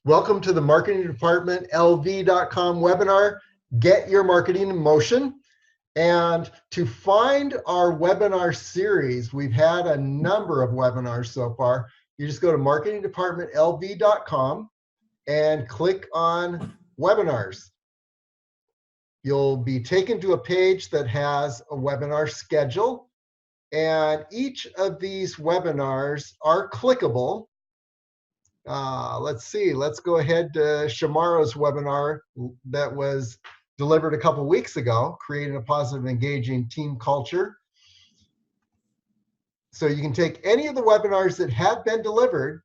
Welcome to the Marketing Department LV.com webinar, Get Your Marketing in Motion. And to find our webinar series, we've had a number of webinars so far. You just go to marketingdepartmentlv.com and click on webinars. You'll be taken to a page that has a webinar schedule, and each of these webinars are clickable. Let's see, let's go ahead to Shamaro's webinar that was delivered a couple weeks ago, creating a positive, engaging team culture. So you can take any of the webinars that have been delivered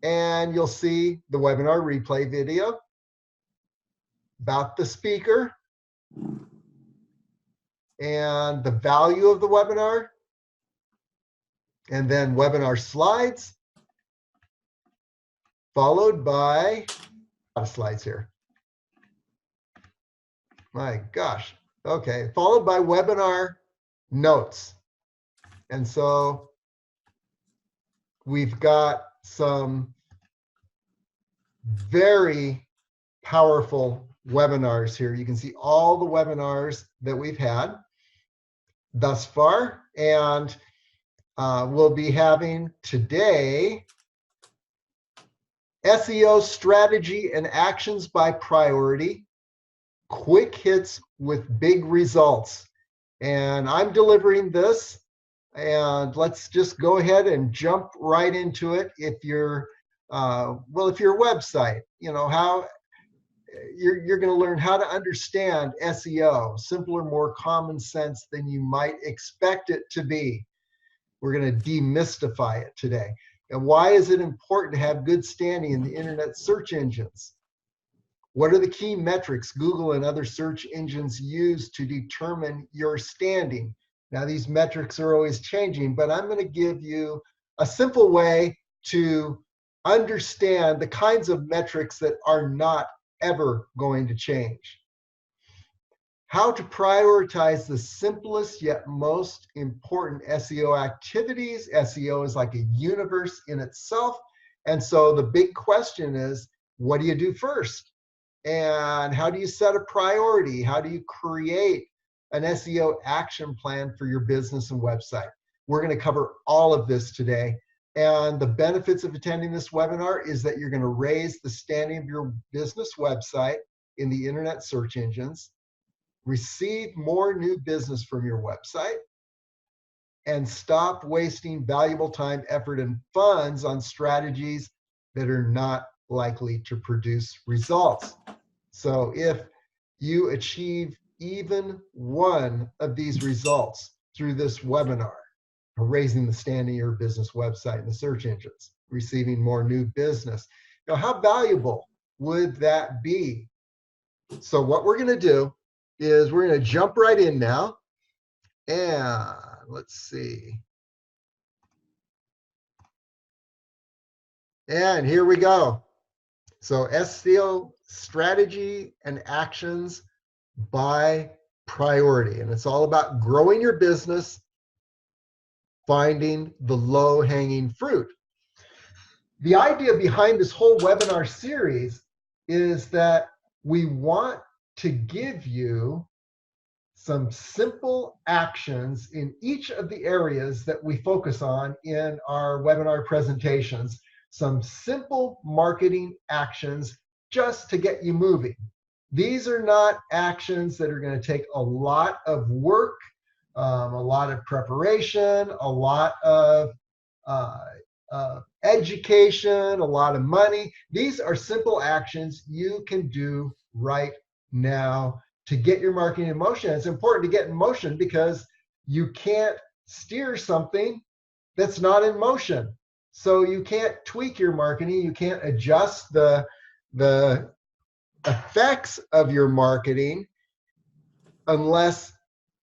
and you'll see the webinar replay video, about the speaker, and the value of the webinar, and then webinar slides, followed by a lot of slides here. My gosh. Okay, followed by webinar notes. And so we've got some very powerful webinars here. You can see all the webinars that we've had thus far. And we'll be having today SEO strategy and actions by priority, quick hits with big results. And I'm delivering this, and let's just go ahead and jump right into it. If you're, if your website, you know, how you're going to learn how to understand SEO, simpler, more common sense than you might expect it to be. We're going to demystify it today. And why is it important to have good standing in the internet search engines? What are the key metrics Google and other search engines use to determine your standing? Now, these metrics are always changing, but I'm going to give you a simple way to understand the kinds of metrics that are not ever going to change. How to prioritize the simplest yet most important SEO activities. SEO is like a universe in itself. And so the big question is, what do you do first? And how do you set a priority? How do you create an SEO action plan for your business and website? We're going to cover all of this today. And the benefits of attending this webinar is that you're going to raise the standing of your business website in the internet search engines, receive more new business from your website, and stop wasting valuable time, effort, and funds on strategies that are not likely to produce results. So if you achieve even one of these results through this webinar, raising the standing of your business website in the search engines, receiving more new business, you know, how valuable would that be? So what we're going to do is we're going to jump right in now, and let's see. And here we go. So SEO strategy and actions by priority. And it's all about growing your business, finding the low-hanging fruit. The idea behind this whole webinar series is that we want to give you some simple actions in each of the areas that we focus on in our webinar presentations. Some simple marketing actions just to get you moving. These are not actions that are going to take a lot of work, a lot of preparation, a lot of education, a lot of money. These are simple actions you can do right now to get your marketing in motion. It's important to get in motion because you can't steer something that's not in motion. So you can't tweak your marketing. You can't adjust the effects of your marketing unless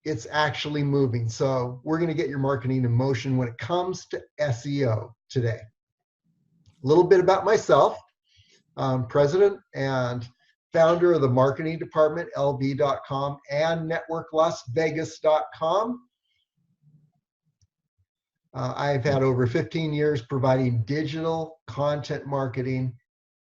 it's actually moving. So we're going to get your marketing in motion when it comes to SEO today. A little bit about myself. I'm president and founder of the marketing department, lv.com, and networklasvegas.com. I've had over 15 years providing digital content marketing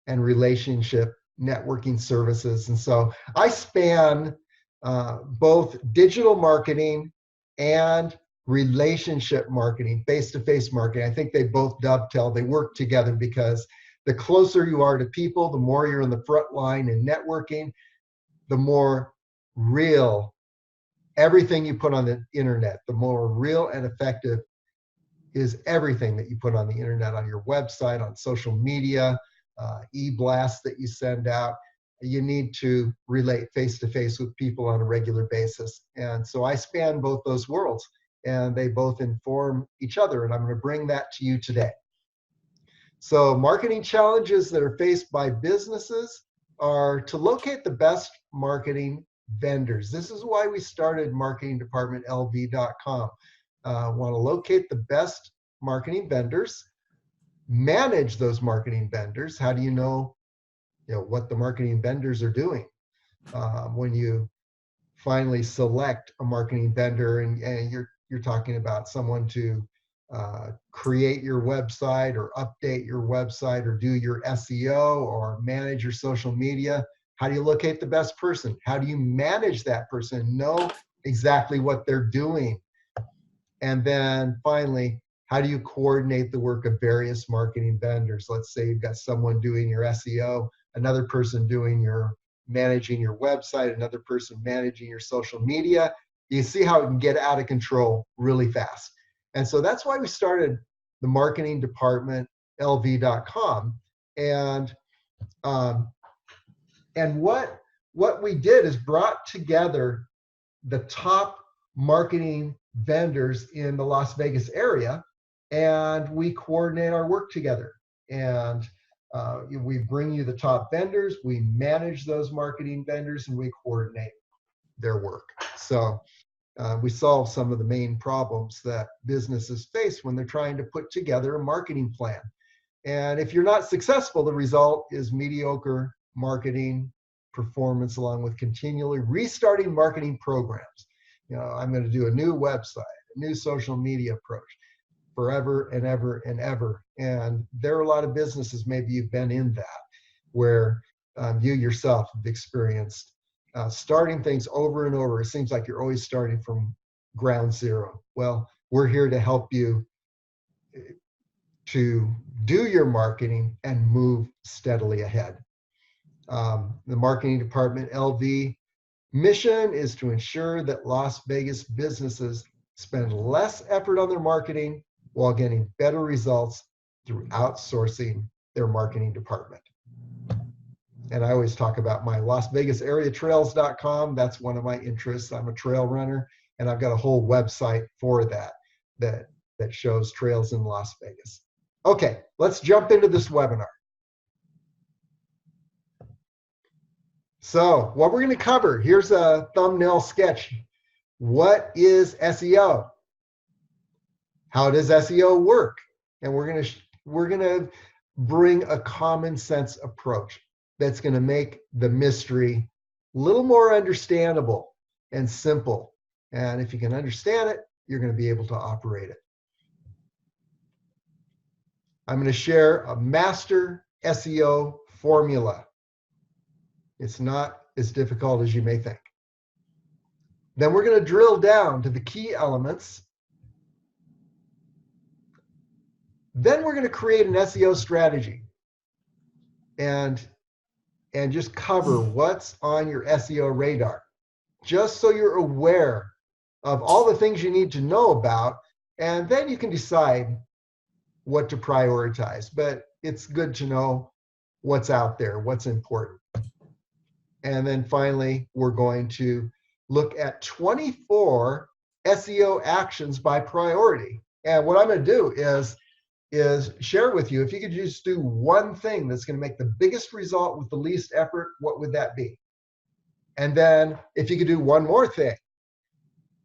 and relationship networking services. And so I span both digital marketing and relationship marketing, face-to-face marketing. I think they both dovetail, they work together, because the closer you are to people, the more you're in the front line in networking, the more real everything you put on the internet, the more real and effective is everything that you put on the internet, on your website, on social media, e-blasts that you send out. You need to relate face-to-face with people on a regular basis. And so I span both those worlds, and they both inform each other, and I'm going to bring that to you today. So marketing challenges that are faced by businesses are to locate the best marketing vendors. This is why we started marketingdepartmentlv.com. Want to locate the best marketing vendors, manage those marketing vendors. How do you know what the marketing vendors are doing? When you finally select a marketing vendor, and you're talking about someone to create your website or update your website or do your SEO or manage your social media, how do you locate the best person? How do you manage that person, know exactly what they're doing? And then finally, how do you coordinate the work of various marketing vendors? Let's say you've got someone doing your SEO, another person doing your managing your website, another person managing your social media. You see how it can get out of control really fast. And so that's why we started the marketing department lv.com. And what we did is brought together the top marketing vendors in the Las Vegas area, and we coordinate our work together. And we bring you the top vendors, we manage those marketing vendors, and we coordinate their work. So we solve some of the main problems that businesses face when they're trying to put together a marketing plan. And if you're not successful, the result is mediocre marketing performance, along with continually restarting marketing programs. I'm going to do a new website, a new social media approach, forever and ever and ever. And there are a lot of businesses, maybe you've been in that, where you yourself have experienced starting things over and over. It seems like you're always starting from ground zero. Well, we're here to help you to do your marketing and move steadily ahead. The marketing department LV mission is to ensure that Las Vegas businesses spend less effort on their marketing while getting better results through outsourcing their marketing department. And I always talk about my Las Vegas area trails.com. That's one of my interests. I'm a trail runner, and I've got a whole website for that shows trails in Las Vegas. Okay, let's jump into this webinar. So what we're going to cover, here's a thumbnail sketch. What is SEO? How does SEO work? And we're going to bring a common sense approach that's going to make the mystery a little more understandable and simple. And if you can understand it, you're going to be able to operate it. I'm going to share a master SEO formula. It's not as difficult as you may think. Then we're going to drill down to the key elements. Then we're going to create an SEO strategy and just cover what's on your SEO radar, just so you're aware of all the things you need to know about, and then you can decide what to prioritize. But it's good to know what's out there, what's important. And then finally, we're going to look at 24 SEO actions by priority. And what I'm going to do is share with you, if you could just do one thing that's going to make the biggest result with the least effort, what would that be? And then if you could do one more thing,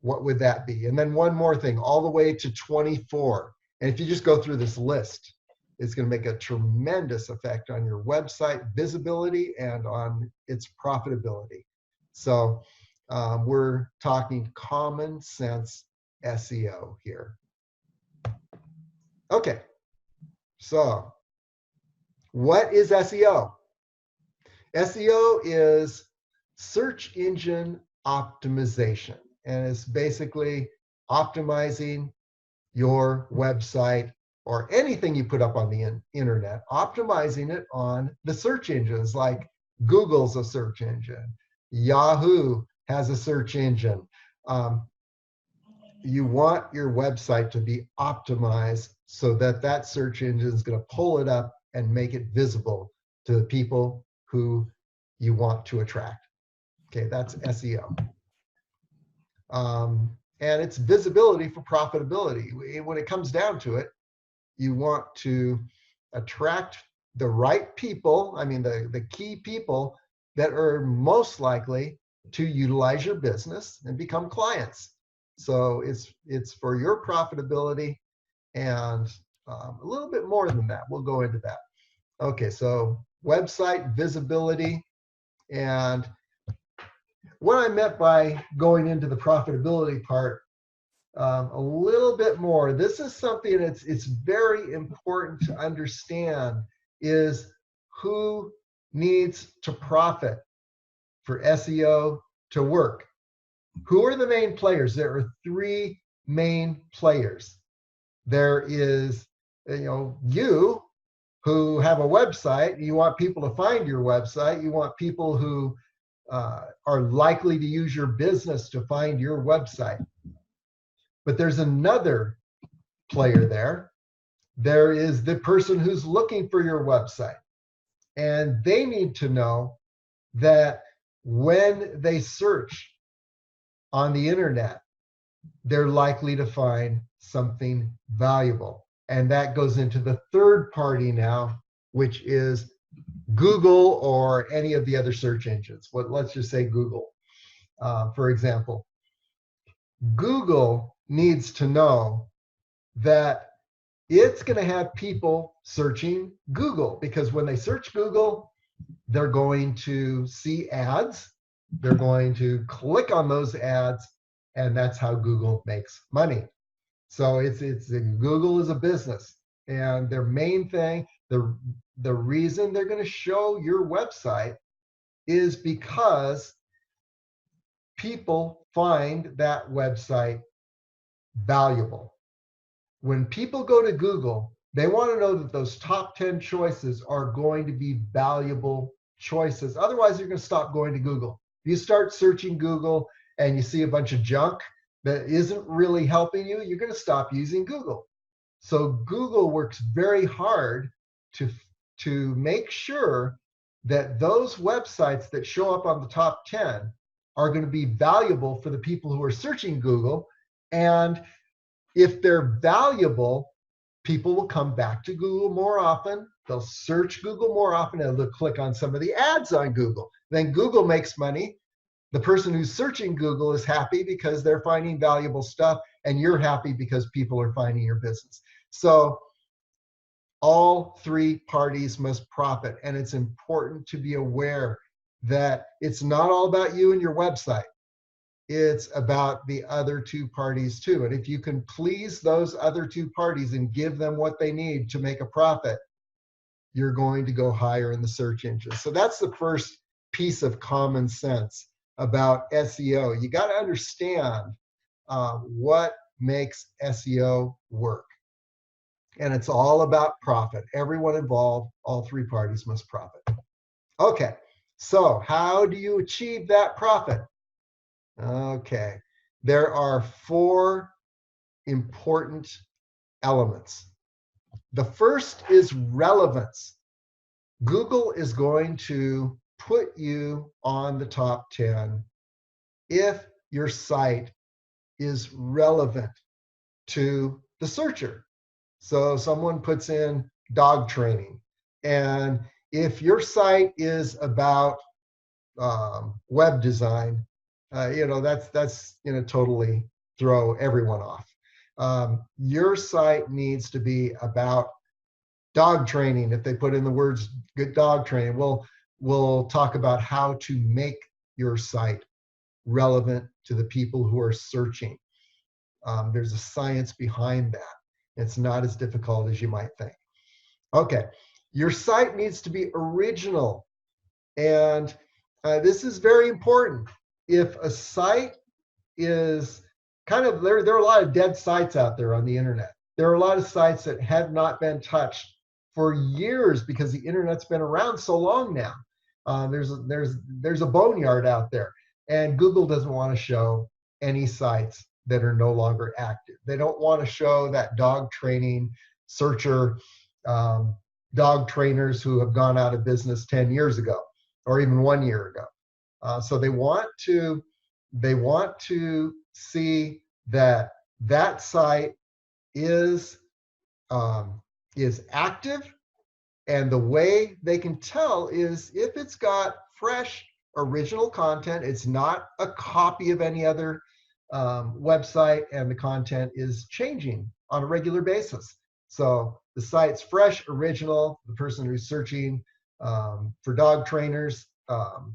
what would that be? And then one more thing, all the way to 24. And if you just go through this list, it's going to make a tremendous effect on your website visibility and on its profitability. So we're talking common sense SEO here. Okay, so What is SEO? SEO is search engine optimization, and it's basically optimizing your website or anything you put up on the internet, optimizing it on the search engines. Like Google's a search engine, Yahoo has a search engine. You want your website to be optimized so that that search engine is going to pull it up and make it visible to the people who you want to attract. Okay, that's SEO. And it's visibility for profitability. When it comes down to it, you want to attract the right people, I mean, the key people that are most likely to utilize your business and become clients. So it's for your profitability and a little bit more than that. We'll go into that. Okay, so website visibility. And what I meant by going into the profitability part a little bit more, this is something that's it's very important to understand, is who needs to profit for SEO to work. Who are the main players? There are three main players. There is, you who have a website. You want people to find your website. You want people who are likely to use your business to find your website. But there's another player there. There is the person who's looking for your website. And they need to know that when they search on the internet, they're likely to find something valuable. And that goes into the third party now, which is Google or any of the other search engines. Let's just say Google, for example. Google needs to know that it's going to have people searching Google, because when they search Google, they're going to see ads. They're going to click on those ads, and that's how Google makes money. So it's Google is a business, and their main thing, the reason they're going to show your website is because people find that website valuable. When people go to Google, they want to know that those top 10 choices are going to be valuable choices. Otherwise, you're going to stop going to Google. If you start searching Google and you see a bunch of junk that isn't really helping you, you're going to stop using Google. So Google works very hard to make sure that those websites that show up on the top 10 are going to be valuable for the people who are searching Google. And if they're valuable, people will come back to Google more often. They'll search Google more often, and they'll click on some of the ads on Google. Then Google makes money. The person who's searching Google is happy because they're finding valuable stuff, and you're happy because people are finding your business. So all three parties must profit. And it's important to be aware that it's not all about you and your website. It's about the other two parties too. And if you can please those other two parties and give them what they need to make a profit, you're going to go higher in the search engine. So that's the first piece of common sense about SEO. You got to understand what makes SEO work. And it's all about profit. Everyone involved, all three parties must profit. Okay, so how do you achieve that profit? Okay, there are four important elements. The first is relevance. Google is going to put you on the top 10 if your site is relevant to the searcher. So someone puts in dog training, and if your site is about web design, that's going to totally throw everyone off. Your site needs to be about dog training. If they put in the words good dog training, we'll talk about how to make your site relevant to the people who are searching. There's a science behind that. It's not as difficult as you might think. Okay, Your site needs to be original. And this is very important. If a site is there are a lot of dead sites out there on the internet. There are a lot of sites that have not been touched for years because the internet's been around so long now. There's a boneyard out there, and Google doesn't want to show any sites that are no longer active. They don't want to show that dog training searcher, dog trainers who have gone out of business 10 years ago or even 1 year ago. So they want to see that that site is active, and the way they can tell is if it's got fresh original content. It's not a copy of any other website, and the content is changing on a regular basis. So the site's fresh, original. The person who's searching for dog trainers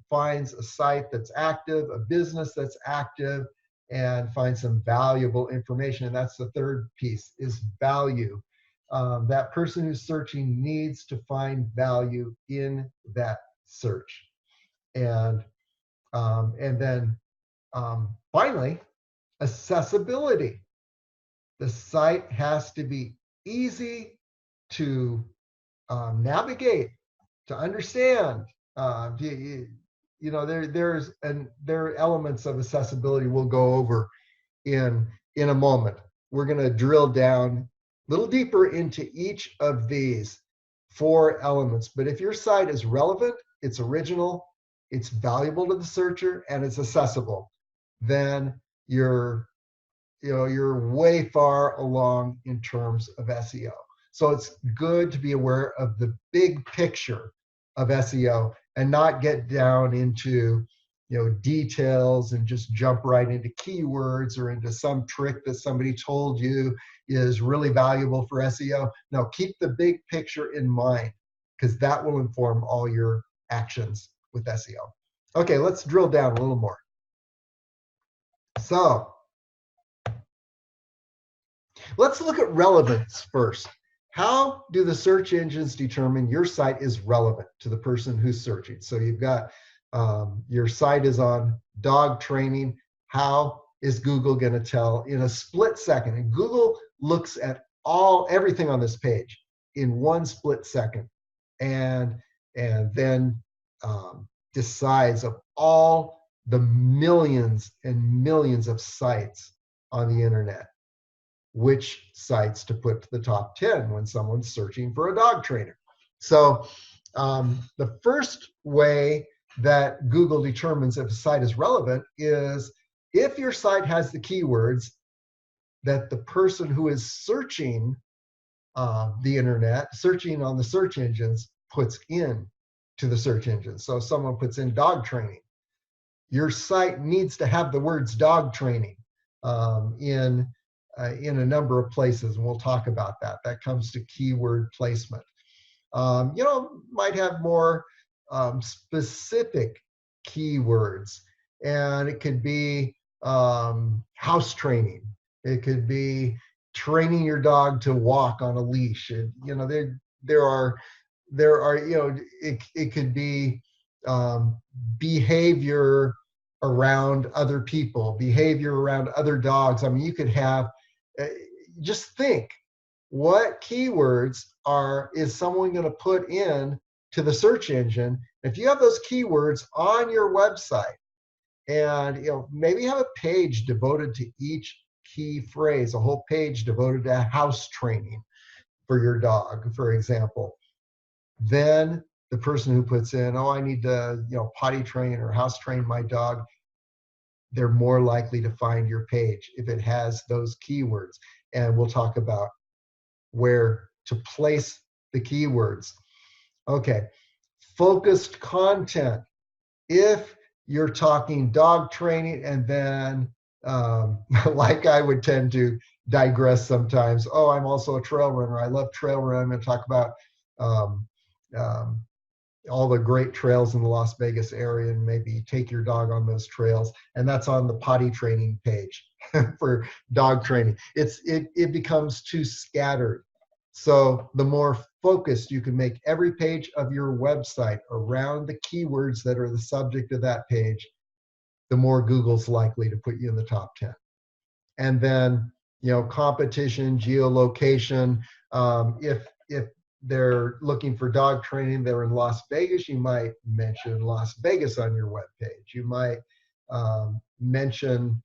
finds a site that's active, a business that's active, and finds some valuable information. And that's the third piece, is value. That person who's searching needs to find value in that search. And then finally, accessibility. The site has to be easy to navigate, to understand. There are elements of accessibility we'll go over in a moment. We're going to drill down a little deeper into each of these 4 elements. But if your site is relevant, it's original, it's valuable to the searcher, and it's accessible, then you're way far along in terms of SEO. So it's good to be aware of the big picture of SEO and not get down into details and just jump right into keywords or into some trick that somebody told you is really valuable for SEO. No, keep the big picture in mind, because that will inform all your actions with SEO. Okay, let's drill down a little more. So let's look at relevance first. How do the search engines determine your site is relevant to the person who's searching? So you've got your site is on dog training. How is Google going to tell in a split second? And Google looks at everything on this page in 1 split second, and then decides of all the millions and millions of sites on the internet, which sites to put to the top 10 when someone's searching for a dog trainer. So the first way that Google determines if a site is relevant is if your site has the keywords that the person who is searching the internet, searching on the search engines, puts in to the search engine. So if someone puts in dog training, your site needs to have the words dog training in a number of places, and we'll talk about that. That comes to keyword placement. Might have more specific keywords, and it could be house training. It could be training your dog to walk on a leash. It could be behavior around other people, behavior around other dogs. I mean, you could have, just think, what keywords is someone going to put in to the search engine? If you have those keywords on your website, and maybe have a page devoted to each key phrase, a whole page devoted to house training for your dog, for example, then the person who puts in, I need to potty train or house train my dog, they're more likely to find your page if it has those keywords. And we'll talk about where to place the keywords. Okay, focused content. If you're talking dog training and then, like I would tend to digress sometimes, I'm also a trail runner. I love trail running, and talk about all the great trails in the Las Vegas area, and maybe take your dog on those trails. And that's on the potty training page for dog training. It becomes too scattered. So the more focused you can make every page of your website around the keywords that are the subject of that page, the more Google's likely to put you in the top 10. And then, competition, geolocation. If they're looking for dog training, they're in Las Vegas, you might mention Las Vegas on your webpage. You might mention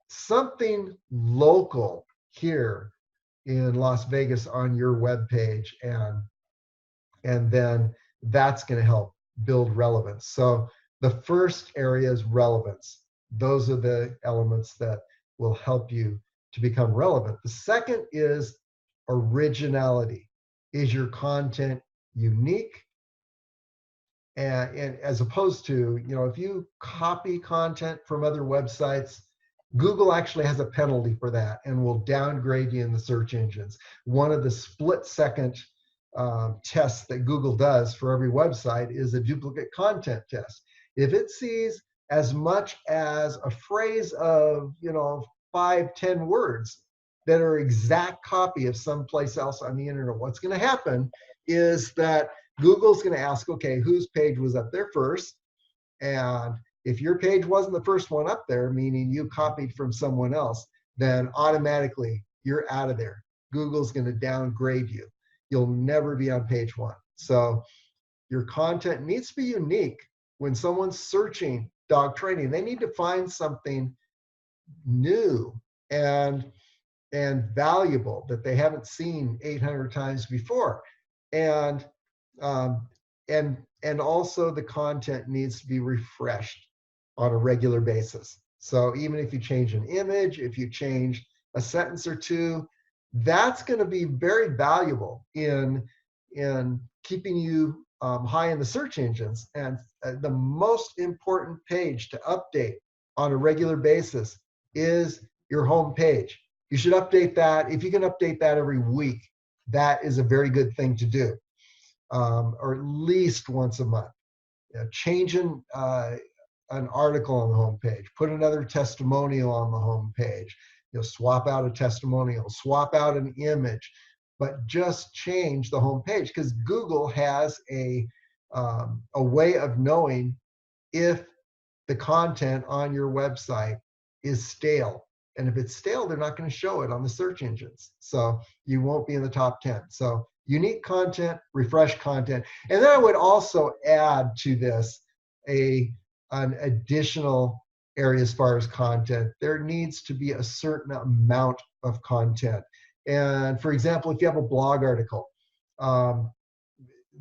something local here in Las Vegas on your webpage, and then that's going to help build relevance. So the first area is relevance. Those are the elements that will help you to become relevant. The second is originality. Is your content unique? And as opposed to, if you copy content from other websites, Google actually has a penalty for that and will downgrade you in the search engines. One of the split-second tests that Google does for every website is a duplicate content test. If it sees as much as a phrase of 5-10 words that are exact copy of someplace else on the internet, what's going to happen is that Google's going to ask, okay, whose page was up there first? And if your page wasn't the first one up there, meaning you copied from someone else, then automatically you're out of there. Google's going to downgrade you. You'll never be on page one. So your content needs to be unique. When someone's searching dog training, they need to find something new and valuable that they haven't seen 800 times before. And also the content needs to be refreshed on a regular basis. So even if you change an image, if you change a sentence or two, that's going to be very valuable in keeping you high in the search engines. And the most important page to update on a regular basis is your home page. You should update that. If you can update that every week, that is a very good thing to do, or at least once a month. Change an article on the home page, put another testimonial on the home page, swap out a testimonial, swap out an image, but just change the home page, because Google has a way of knowing if the content on your website is stale. And if it's stale, they're not going to show it on the search engines. So you won't be in the top 10. So unique content, refresh content. And then I would also add to this an additional area as far as content. There needs to be a certain amount of content. And for example, if you have a blog article,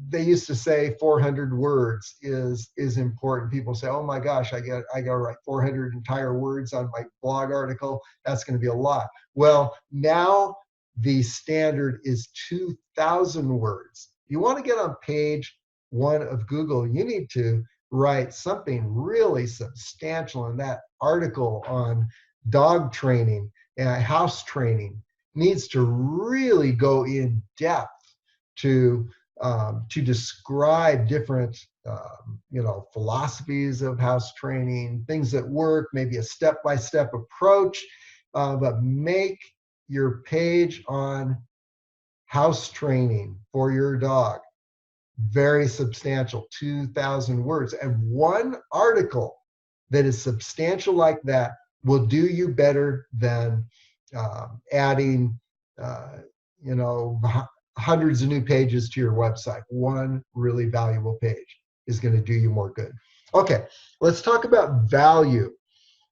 they used to say 400 words is important. People say, oh my gosh, I got to write 400 entire words on my blog article. That's going to be a lot. Well, now the standard is 2,000 words. You want to get on page one of Google, you need to write something really substantial. In that article on dog training and house training needs to really go in depth to describe different philosophies of house training, things that work, maybe a step-by-step approach, but make your page on house training for your dog very substantial, 2,000 words. And one article that is substantial like that will do you better than adding hundreds of new pages to your website. One really valuable page is going to do you more good. Okay, let's talk about value.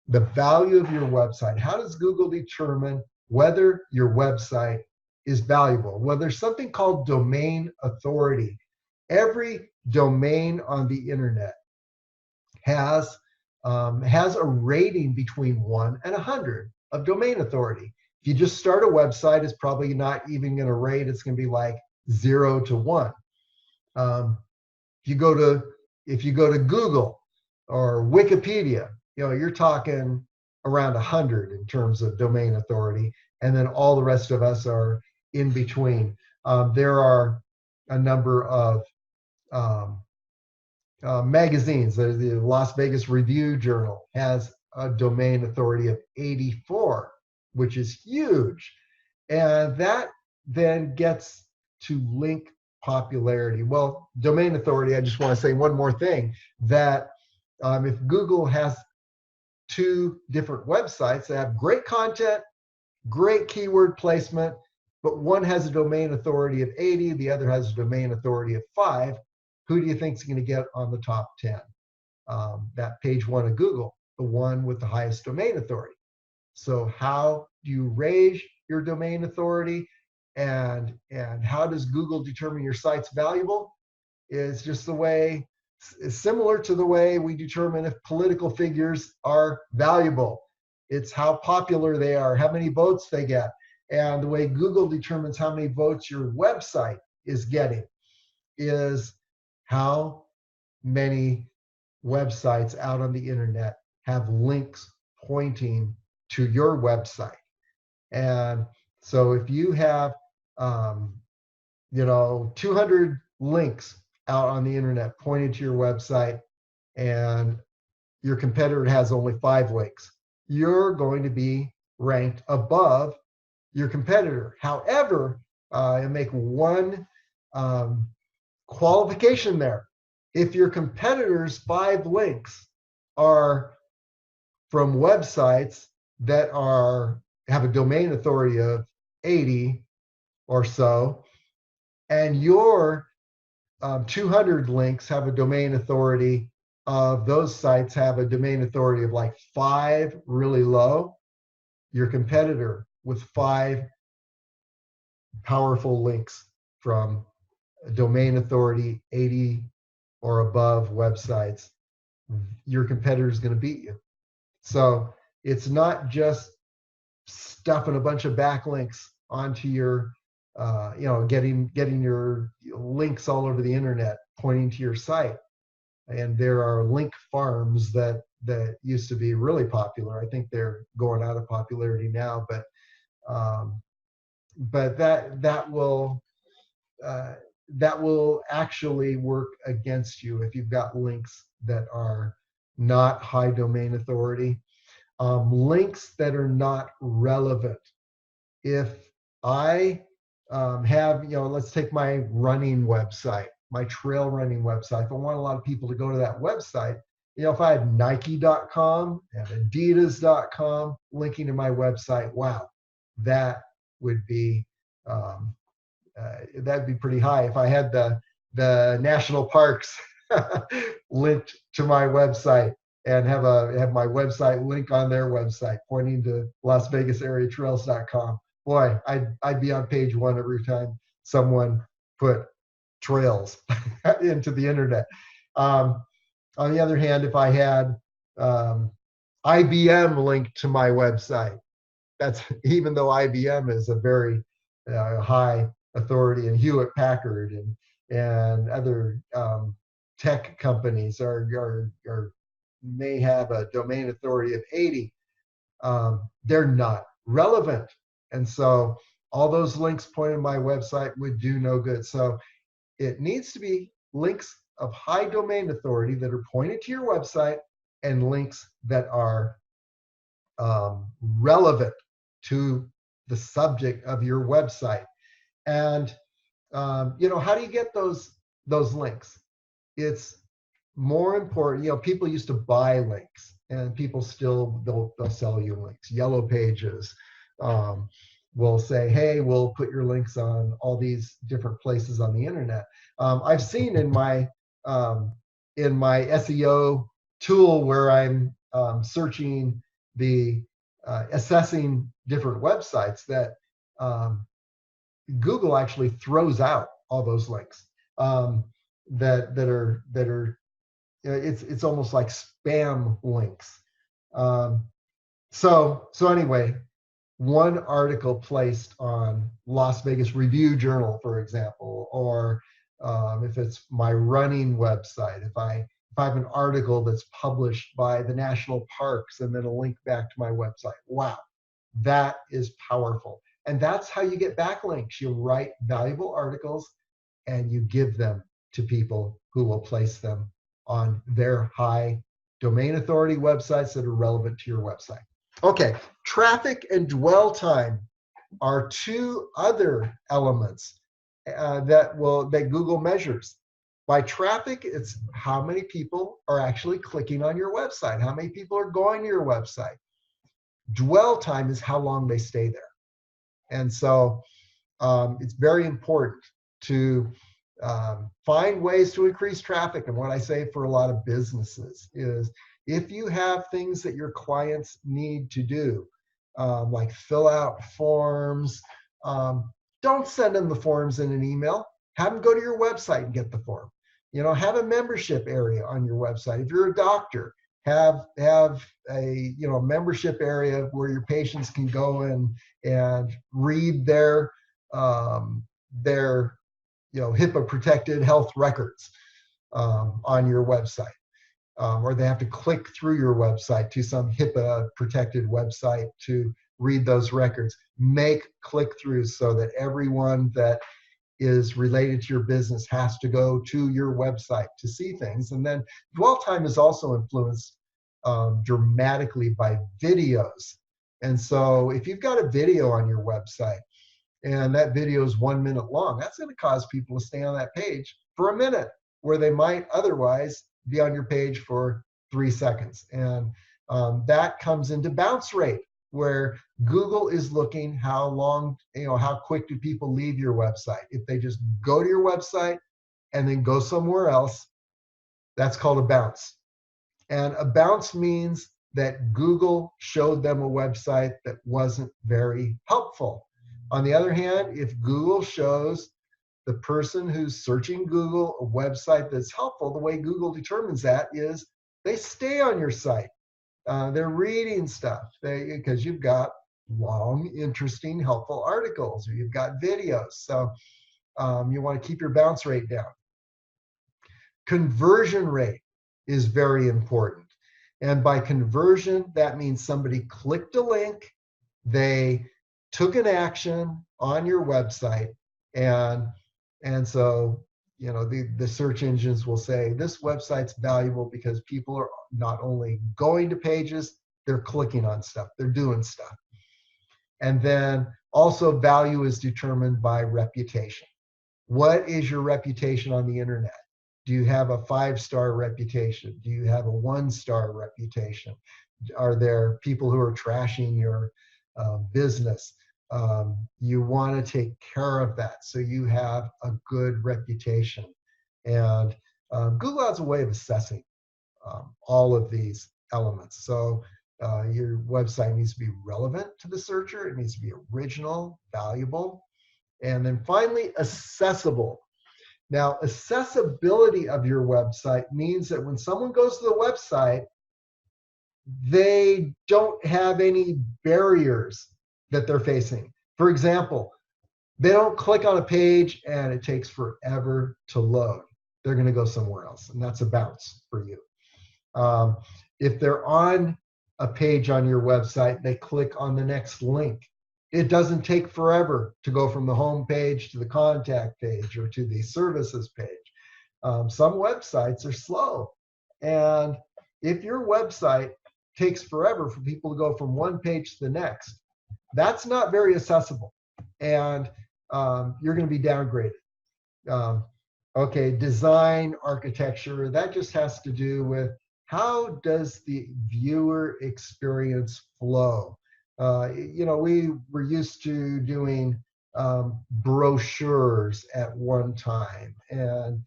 The value of your website. How does Google determine whether your website is valuable? Well, there's something called domain authority. Every domain on the internet has a rating between 1 and 100 of domain authority. If you just start a website, it's probably not even going to rate. It's going to be like 0 to 1. If you go to Google or Wikipedia, you're talking around 100 in terms of domain authority, and then all the rest of us are in between. There are a number of magazines. The Las Vegas Review Journal has a domain authority of 84, which is huge. And that then gets to link popularity. Well, domain authority, I just want to say one more thing, that if Google has two different websites that have great content, great keyword placement, but one has a domain authority of 80, the other has a domain authority of 5, who do you think is going to get on the top 10? That page one of Google, the one with the highest domain authority. So how do you raise your domain authority, and how does Google determine your site's valuable? Is just the way, is similar to the way we determine if political figures are valuable. It's how popular they are, how many votes they get. And the way Google determines how many votes your website is getting is how many websites out on the internet have links pointing to your website. And so if you have 200 links out on the internet pointing to your website, and your competitor has only 5 links, you're going to be ranked above your competitor. However, I make one qualification there. If your competitor's 5 links are from websites that have a domain authority of 80 or so, and your 200 links have a domain authority of, those sites have a domain authority of like 5, really low, your competitor with 5 powerful links from a domain authority 80 or above websites, your competitor is going to beat you. So it's not just stuffing a bunch of backlinks onto your, getting your links all over the internet pointing to your site. And there are link farms that used to be really popular. I think they're going out of popularity now, but that will actually work against you if you've got links that are not high domain authority. Links that are not relevant. If I have, let's take my running website, my trail running website. If I want a lot of people to go to that website, if I had Nike.com and Adidas.com linking to my website, wow, that would be that'd be pretty high. If I had the national parks linked to my website and have my website link on their website pointing to LasVegasAreaTrails.com, boy, I'd be on page 1 every time someone put trails into the internet. On the other hand, if I had IBM linked to my website, that's, even though IBM is a very high authority, and Hewlett Packard and other tech companies may have a domain authority of 80, they're not relevant. And so all those links pointing to my website would do no good. So it needs to be links of high domain authority that are pointed to your website, and links that are relevant to the subject of your website. And how do you get those links? It's more important. People used to buy links, and people still, they'll sell you links. Yellow Pages will say, hey, we'll put your links on all these different places on the internet. I've seen in my SEO tool where I'm searching assessing different websites, that Google actually throws out all those links that are it's almost like spam links. So anyway, one article placed on Las Vegas Review Journal, for example, or if it's my running website, if I have an article that's published by the national parks and then a link back to my website, wow, that is powerful. And that's how you get backlinks. You write valuable articles and you give them to people who will place them on their high domain authority websites that are relevant to your website. Okay, traffic and dwell time. are two other elements that Google measures. By traffic, it's how many people are actually clicking on your website, how many people are going to your website. Dwell time is how long they stay there. And so it's very important to find ways to increase traffic. And what I say for a lot of businesses is, if you have things that your clients need to do, like fill out forms, don't send them the forms in an email. Have them go to your website and get the form. Have a membership area on your website. If you're a doctor, have a membership area where your patients can go in and read their HIPAA protected health records on your website, or they have to click through your website to some HIPAA protected website to read those records. Make click-throughs so that everyone that is related to your business has to go to your website to see things. And then dwell time is also influenced dramatically by videos. And so if you've got a video on your website and that video is 1 minute long, that's going to cause people to stay on that page for a minute, where they might otherwise be on your page for 3 seconds. And that comes into bounce rate, where Google is looking how long, how quick do people leave your website. If they just go to your website and then go somewhere else, that's called a bounce. And a bounce means that Google showed them a website that wasn't very helpful. On the other hand, if Google shows the person who's searching Google a website that's helpful, the way Google determines that is they stay on your site. They're reading stuff because you've got long, interesting, helpful articles, or you've got videos. So you want to keep your bounce rate down. Conversion rate is very important. And by conversion, that means somebody clicked a link, they took an action on your website, and so the search engines will say this website's valuable because people are not only going to pages, they're clicking on stuff, they're doing stuff. And then also value is determined by reputation. What is your reputation on the internet? Do you have a 5-star reputation? Do you have a 1-star reputation? Are there people who are trashing your business? You want to take care of that so you have a good reputation. And Google has a way of assessing all of these elements. So your website needs to be relevant to the searcher. It needs to be original, valuable, and then finally accessible. Now, accessibility of your website means that when someone goes to the website, they don't have any barriers that they're facing. For example, they don't click on a page and it takes forever to load. They're going to go somewhere else, and that's a bounce for you. If they're on a page on your website, they click on the next link. It doesn't take forever to go from the home page to the contact page or to the services page. Some websites are slow. And if your website takes forever for people to go from one page to the next, that's not very accessible. And you're going to be downgraded. Okay, design, architecture, that just has to do with how does the viewer experience flow. We were used to doing brochures at one time, and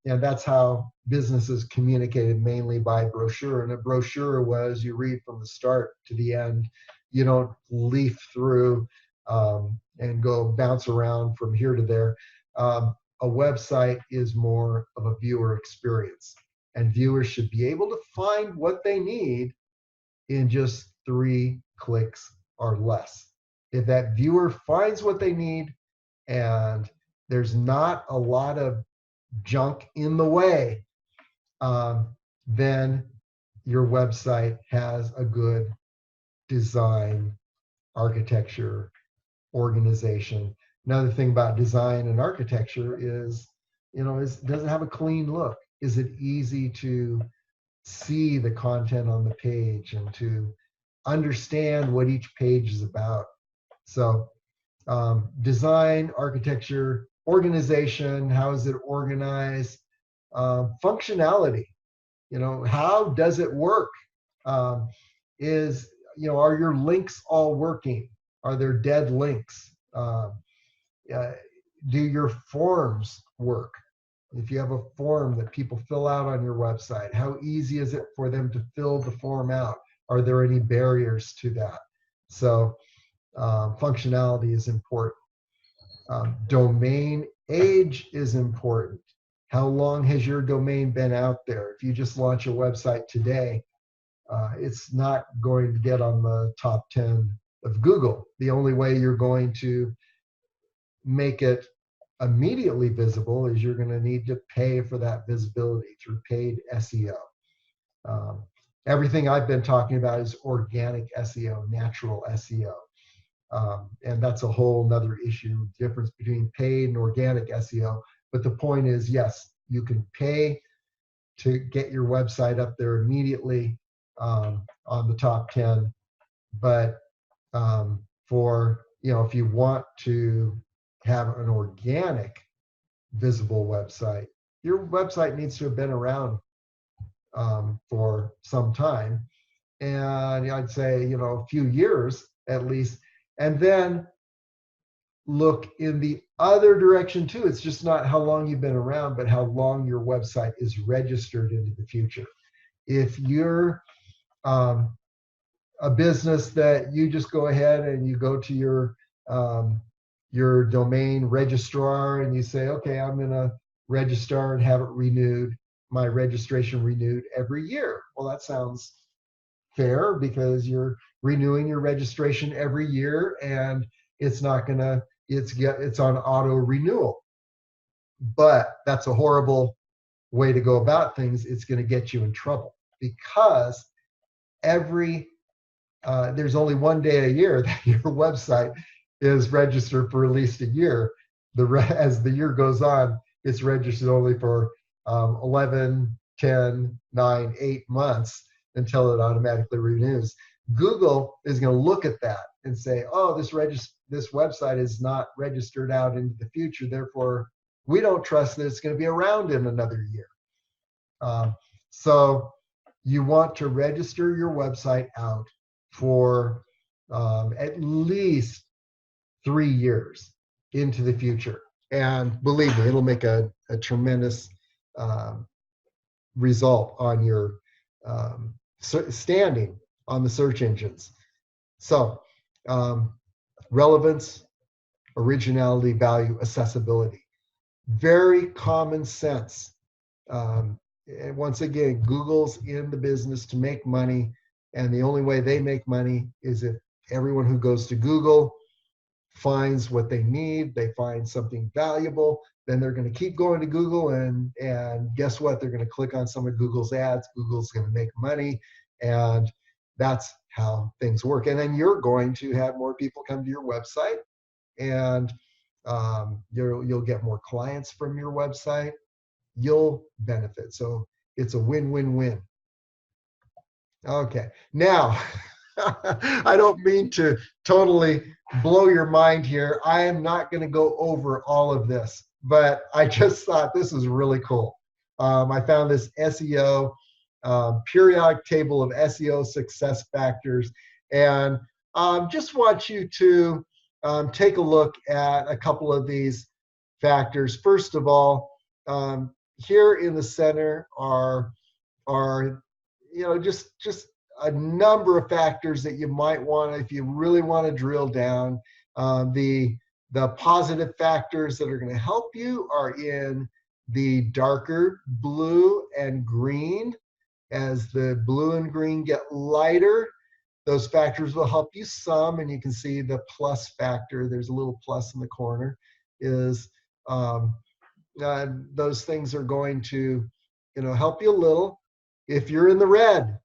that's how businesses communicated, mainly by brochure. And a brochure was you read from the start to the end. You don't leaf through and go bounce around from here to there. A website is more of a viewer experience, and viewers should be able to find what they need in just 3 clicks or less. If that viewer finds what they need and there's not a lot of junk in the way, then your website has a good design, architecture, organization. Another thing about design and architecture is, does it have a clean look? Is it easy to see the content on the page and to understand what each page is about? So design, architecture, organization, how is it organized, functionality, how does it work? Um, is, are your links all working? Are there dead links? Uh, do your forms work? If you have a form that people fill out on your website, how easy is it for them to fill the form out? Are there any barriers to that? So functionality is important. Domain age is important. How long has your domain been out there? If you just launch a website today, it's not going to get on the top 10 of Google. The only way you're going to make it immediately visible is you're going to need to pay for that visibility through paid SEO. Um, Everything I've been talking about is organic SEO, natural SEO. And that's a whole nother issue, difference between paid and organic SEO. But the point is, yes, you can pay to get your website up there immediately on the top 10. But if you want to have an organic visible website, your website needs to have been around for some time. And I'd say, a few years at least. And then look in the other direction too. It's just not how long you've been around, but how long your website is registered into the future. If you're a business that you just go ahead and you go to your domain registrar and you say, okay, I'm going to register and have it renewed, my registration renewed every year. Well, that sounds fair because you're renewing your registration every year and it's not going to, it's on auto renewal. But that's a horrible way to go about things. It's going to get you in trouble because there's only one day a year that your website is registered for at least a year. As the year goes on, it's registered only for 11, 10, 9, 8 months until it automatically renews. Google is going to look at that and say, oh, this website is not registered out into the future. Therefore, we don't trust that it's going to be around in another year. So you want to register your website out for at least 3 years into the future. And believe me, it'll make a tremendous result on your standing on the search engines. So relevance, originality, value, accessibility. Very common sense. And once again, Google's in the business to make money. And the only way they make money is if everyone who goes to Google finds what they need, they find something valuable, then they're going to keep going to Google. And guess what? They're going to click on some of Google's ads. Google's going to make money. And that's how things work. And then you're going to have more people come to your website and you'll get more clients from your website. You'll benefit. So it's a win-win-win. Okay, now I don't mean to totally blow your mind here. I am not going to go over all of this, but I just thought this was really cool. I found this SEO periodic table of SEO success factors, and just want you to take a look at a couple of these factors. First of all, here in the center are just a number of factors that you might want to, if you really want to drill down. The positive factors that are going to help you are in the darker blue and green. As the blue and green get lighter, those factors will help you some, and you can see the plus factor, there's a little plus in the corner, is those things are going to help you a little. If you're in the red,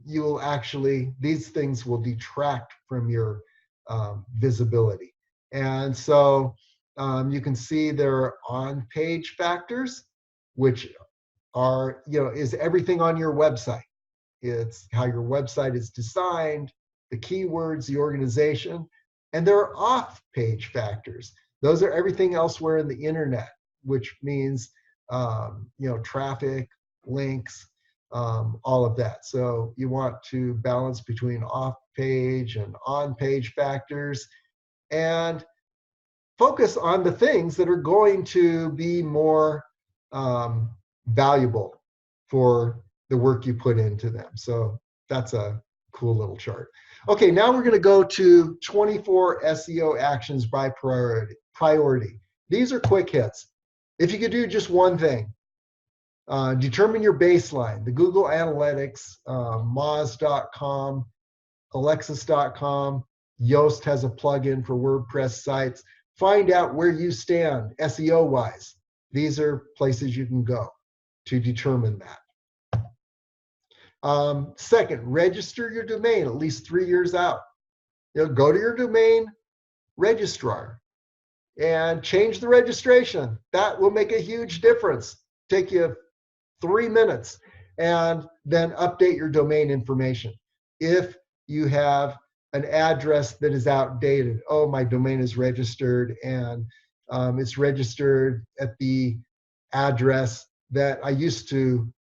you will actually, these things will detract from your visibility. And so you can see there are on-page factors, which are, is everything on your website. It's how your website is designed, the keywords, the organization. And there are off-page factors. Those are everything elsewhere in the internet, which means traffic, links, all of that. So you want to balance between off-page and on-page factors, and focus on the things that are going to be more valuable for the work you put into them. So that's a cool little chart. Okay, now we're going to go to 24 SEO actions by priority. These are quick hits. If you could do just one thing, determine your baseline. The Google Analytics, Moz.com, Alexis.com, Yoast has a plugin for WordPress sites. Find out where you stand SEO-wise. These are places you can go to determine that. Second, register your domain at least 3 years out. Go to your domain registrar and change the registration. That will make a huge difference. Take you 3 minutes, and then update your domain information. If you have an address that is outdated, oh, my domain is registered and it's registered at the address that I used to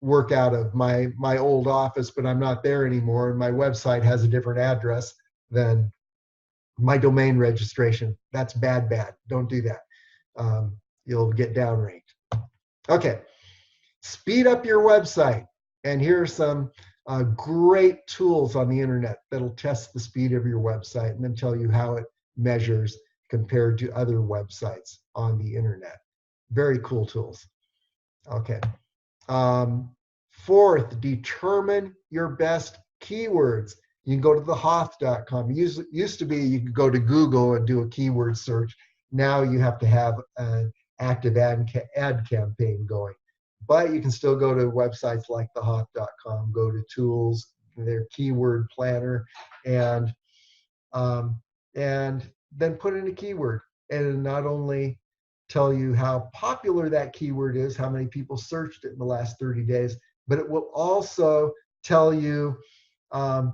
work out of, my old office, but I'm not there anymore, and my website has a different address than my domain registration. That's bad. Don't do that. You'll get downranked. Okay, speed up your website. And here are some great tools on the internet that'll test the speed of your website and then tell you how it measures compared to other websites on the internet. Very cool tools. Okay. Fourth, determine your best keywords. You can go to thehoth.com. Used to be you could go to Google and do a keyword search. Now you have to have an active ad campaign going. But you can still go to websites like thehoth.com, go to tools, their keyword planner, and then put in a keyword. And not only tell you how popular that keyword is, how many people searched it in the last 30 days, but it will also tell you how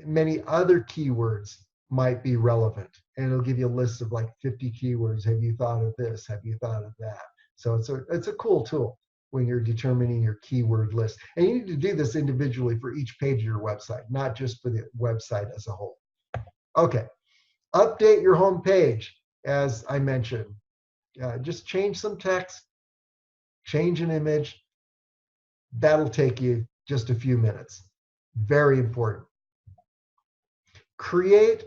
many other keywords might be relevant. And it'll give you a list of like 50 keywords. Have you thought of this? Have you thought of that? So it's a cool tool when you're determining your keyword list. And you need to do this individually for each page of your website, not just for the website as a whole. Okay, update your home page, as I mentioned. Just change some text, change an image. That'll take you just a few minutes. Very important. Create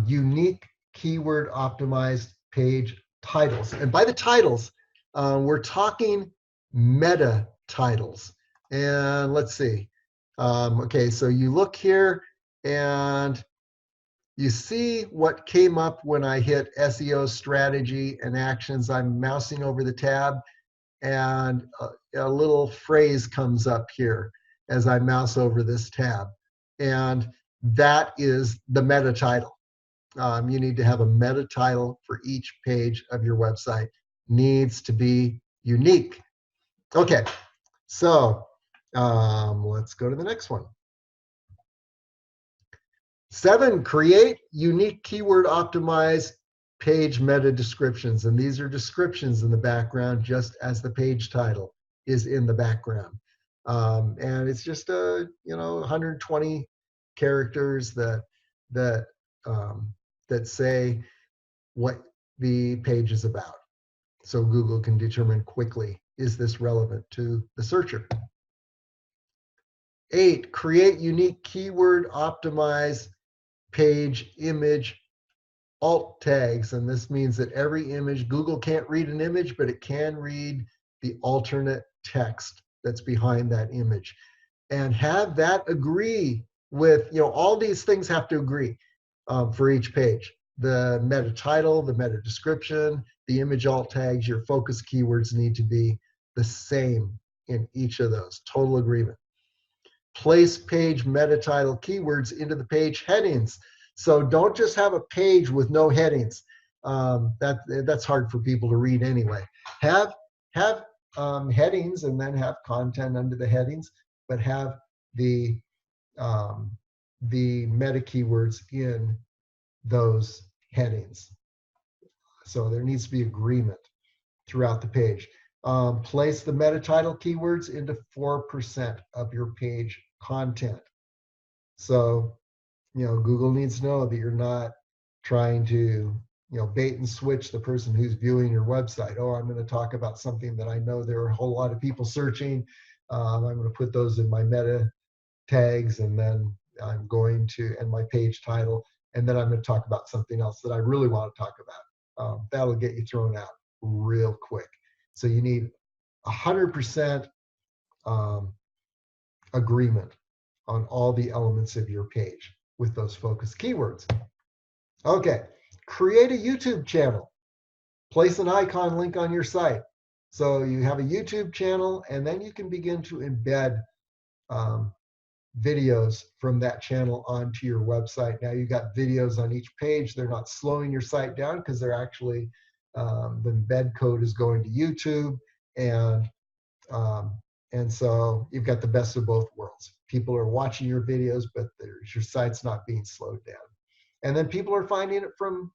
unique keyword optimized page titles. And by the titles, we're talking meta titles. And let's see. Okay, so you look here and you see what came up when I hit SEO strategy and actions. I'm mousing over the tab, and a little phrase comes up here as I mouse over this tab. And that is the meta title. You need to have a meta title for each page of your website. Needs to be unique. Okay, so let's go to the next one. 7, create unique keyword optimized page meta descriptions. And these are descriptions in the background, just as the page title is in the background. And it's just 120 characters that say what the page is about. So Google can determine quickly, is this relevant to the searcher? 8, create unique keyword optimized page image alt tags. And this means that every image, Google can't read an image, but it can read the alternate text that's behind that image. And have that agree with, all these things have to agree for each page. The meta title, the meta description, the image alt tags, your focus keywords need to be the same in each of those. Total agreement. Place page meta title keywords into the page headings. So don't just have a page with no headings. That's hard for people to read anyway. Have headings and then have content under the headings, but have the meta keywords in those headings. So there needs to be agreement throughout the page. Place the meta title keywords into 4% of your page content. So, Google needs to know that you're not trying to, bait and switch the person who's viewing your website. Oh, I'm going to talk about something that I know there are a whole lot of people searching. I'm going to put those in my meta tags, and then I'm going to, and my page title, and then I'm going to talk about something else that I really want to talk about. That'll get you thrown out real quick. So you need 100% agreement on all the elements of your page with those focus keywords. Okay, create a YouTube channel. Place an icon link on your site. So you have a YouTube channel, and then you can begin to embed videos from that channel onto your website. Now you've got videos on each page. They're not slowing your site down because they're actually, the embed code is going to YouTube, and so you've got the best of both worlds. People are watching your videos, but your site's not being slowed down. And then people are finding it from,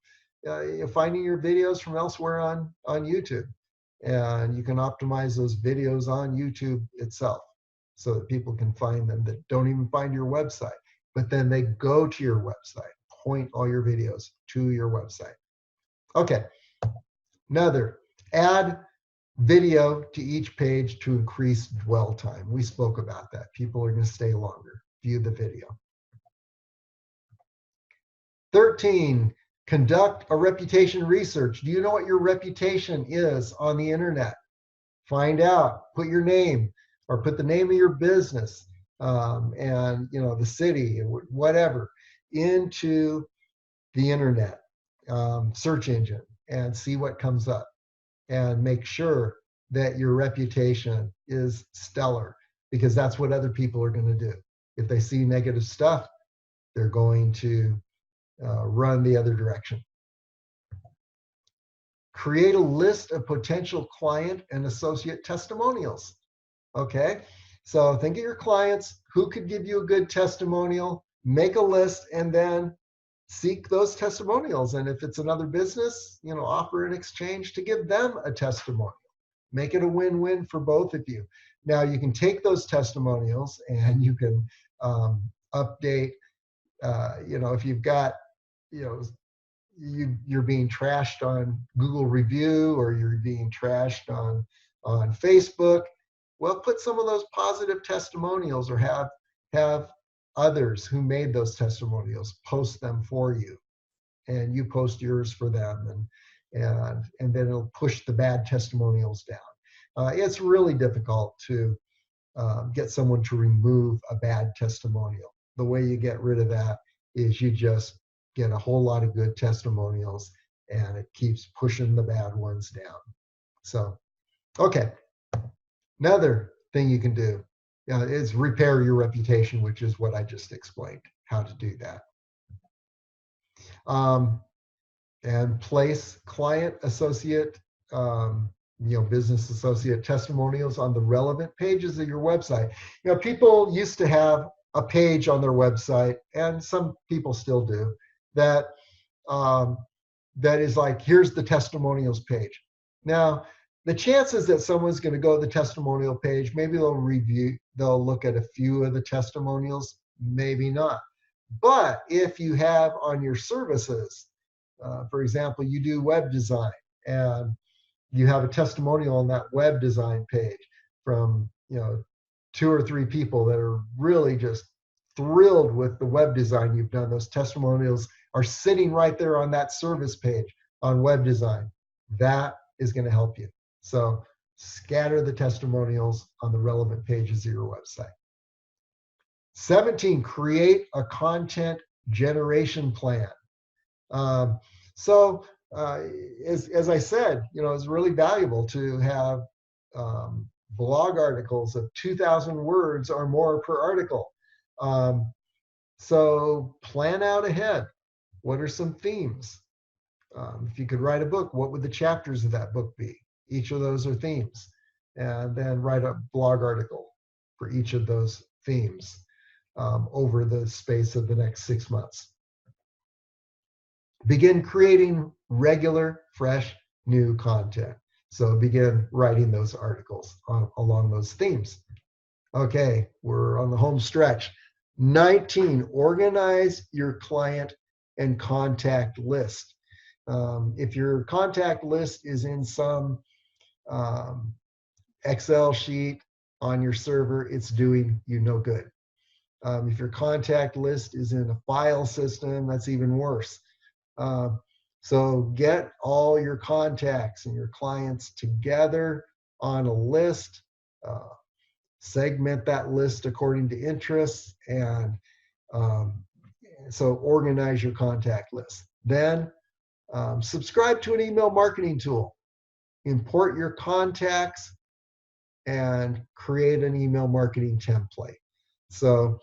finding your videos from elsewhere on YouTube. And you can optimize those videos on YouTube itself so that people can find them that don't even find your website. But then they go to your website, point all your videos to your website. Okay, another, add video to each page to increase dwell time. We spoke about that. People are going to stay longer. View the video. 13, conduct a reputation research. Do you know what your reputation is on the internet? Find out. Put your name, or put the name of your business, and the city, whatever, into the internet search engine, and see what comes up. And make sure that your reputation is stellar, because that's what other people are going to do. If they see negative stuff, they're going to run the other direction. Create a list of potential client and associate testimonials. Okay, so think of your clients, who could give you a good testimonial, make a list, and then seek those testimonials. And if it's another business, offer an exchange to give them a testimonial. Make it a win-win for both of you. Now you can take those testimonials and you can update, if you've got, you're being trashed on Google review, or you're being trashed on Facebook, well, put some of those positive testimonials, or have others who made those testimonials post them for you, and you post yours for them, and then it'll push the bad testimonials down. It's really difficult to get someone to remove a bad testimonial. The way you get rid of that is you just get a whole lot of good testimonials, and it keeps pushing the bad ones down. So, okay, another thing you can do is repair your reputation, which is what I just explained, how to do that. And place client, associate, business associate testimonials on the relevant pages of your website. People used to have a page on their website, and some people still do, that is like, here's the testimonials page. Now, the chances that someone's going to go to the testimonial page, maybe they'll look at a few of the testimonials, maybe not. But if you have on your services, for example, you do web design, and you have a testimonial on that web design page from 2 or 3 people that are really just thrilled with the web design you've done. Those testimonials are sitting right there on that service page on web design. That is going to help you. So scatter the testimonials on the relevant pages of your website. 17, create a content generation plan. As I said, it's really valuable to have blog articles of 2,000 words or more per article. So plan out ahead. What are some themes? If you could write a book, what would the chapters of that book be? Each of those are themes. and then write a blog article for each of those themes over the space of the next 6 months. Begin creating regular, fresh, new content. So begin writing those articles along those themes. Okay, we're on the home stretch. 19, organize your client and contact list. If your contact list is in some Excel sheet on your server, it's doing you no good. If your contact list is in a file system, that's even worse. So get all your contacts and your clients together on a list. Segment that list according to interests, and so organize your contact list. Then subscribe to an email marketing tool. Import your contacts and create an email marketing template. So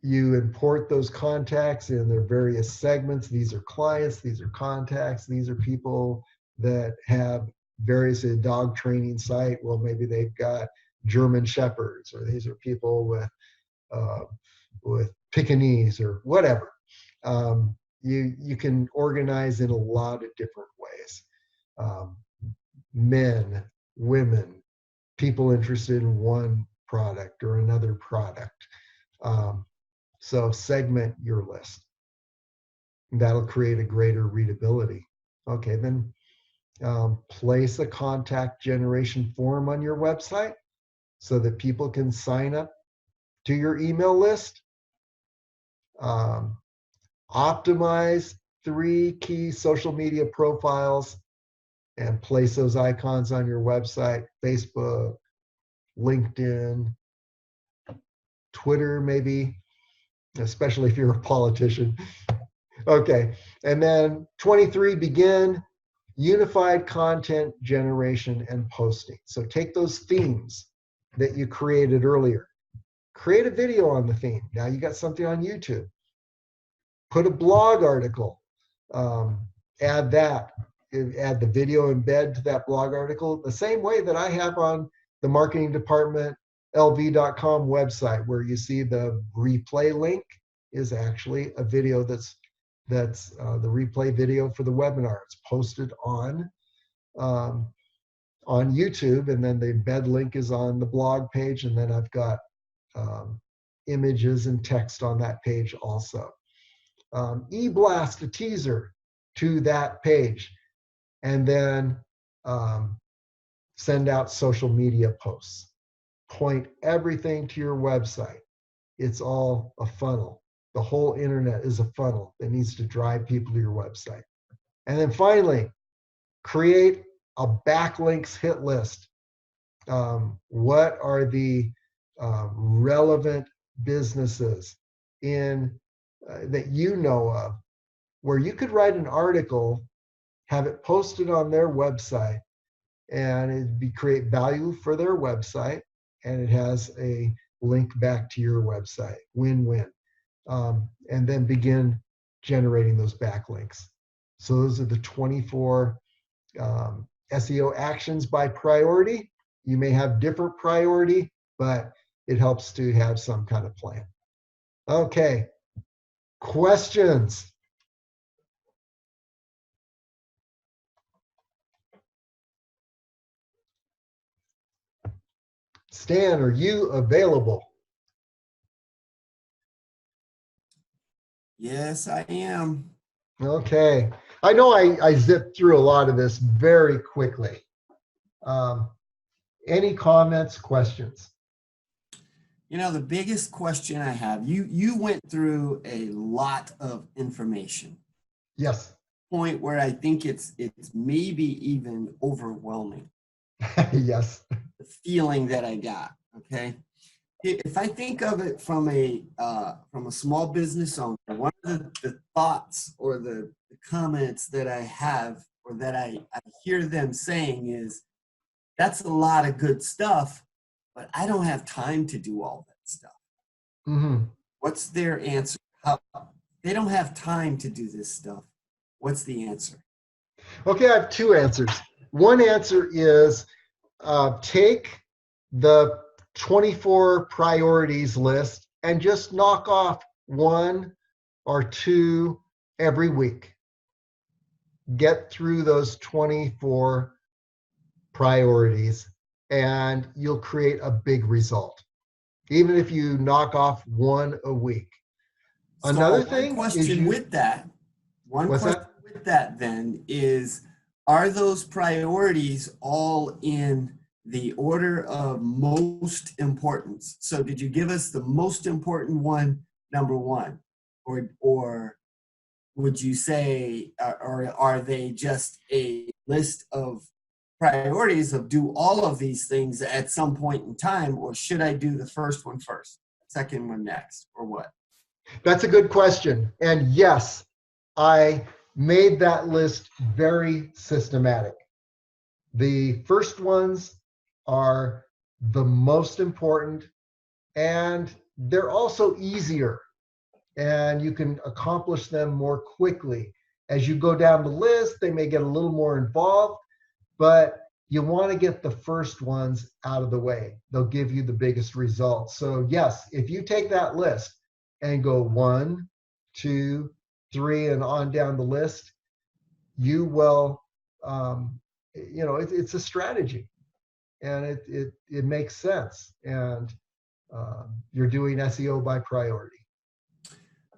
you import those contacts in their various segments. These are clients, these are contacts, these are people that have various dog training site. Well, maybe they've got German Shepherds, or these are people with Pekingese or whatever. You can organize in a lot of different ways. Men, women, people interested in one product or another product. So segment your list. That'll create a greater readability. Okay, then place a contact generation form on your website so that people can sign up to your email list. Optimize 3 key social media profiles and place those icons on your website: Facebook, LinkedIn, Twitter, maybe, especially if you're a politician. Okay, and then 23, begin unified content generation and posting. So take those themes that you created earlier, create a video on the theme. Now you got something on YouTube. Put a blog article, add that, add the video embed to that blog article, the same way that I have on the marketing department lv.com website, where you see the replay link is actually a video that's the replay video for the webinar. It's posted on YouTube, and then the embed link is on the blog page, and then I've got images and text on that page also. E-blast a teaser to that page, and then send out social media posts. Point everything to your website. It's all a funnel. The whole internet is a funnel that needs to drive people to your website. And then finally, create a backlinks hit list. What are the relevant businesses that you know of, where you could write an article, have it posted on their website, and it'd create value for their website, and it has a link back to your website. Win-win. And then begin generating those backlinks. So those are the 24 SEO actions by priority. You may have different priority, but it helps to have some kind of plan. Okay, questions? Stan, are you available? Yes, I am. Okay. I know I zipped through a lot of this very quickly. Any comments, questions? You know, the biggest question I have, you went through a lot of information. Yes. Point where I think it's maybe even overwhelming. Yes. The feeling that I got. Okay. If I think of it from a small business owner, one of the thoughts or the comments that I have, or that I hear them saying, is, that's a lot of good stuff, but I don't have time to do all that stuff. Mm-hmm. What's their answer? They don't have time to do this stuff. What's the answer? Okay, I have 2 answers. One answer is take the 24 priorities list and just knock off one or two every week. Get through those 24 priorities and you'll create a big result, even if you knock off one a week. Another So one thing is question with that, what's that? then is, are those priorities all in the order of most importance? So did you give us the most important one, number one, or would you say, or are they just a list of priorities of do all of these things at some point in time, or should I do the first one first, second one next, or what? That's a good question. And yes, I made that list very systematic. The first ones are the most important, and they're also easier, and you can accomplish them more quickly. As you go down the list, they may get a little more involved, but you want to get the first ones out of the way. They'll give you the biggest results. So yes, if you take that list and go 1, 2, 3, and on down the list, you will, it's a strategy, and it makes sense. And you're doing SEO by priority.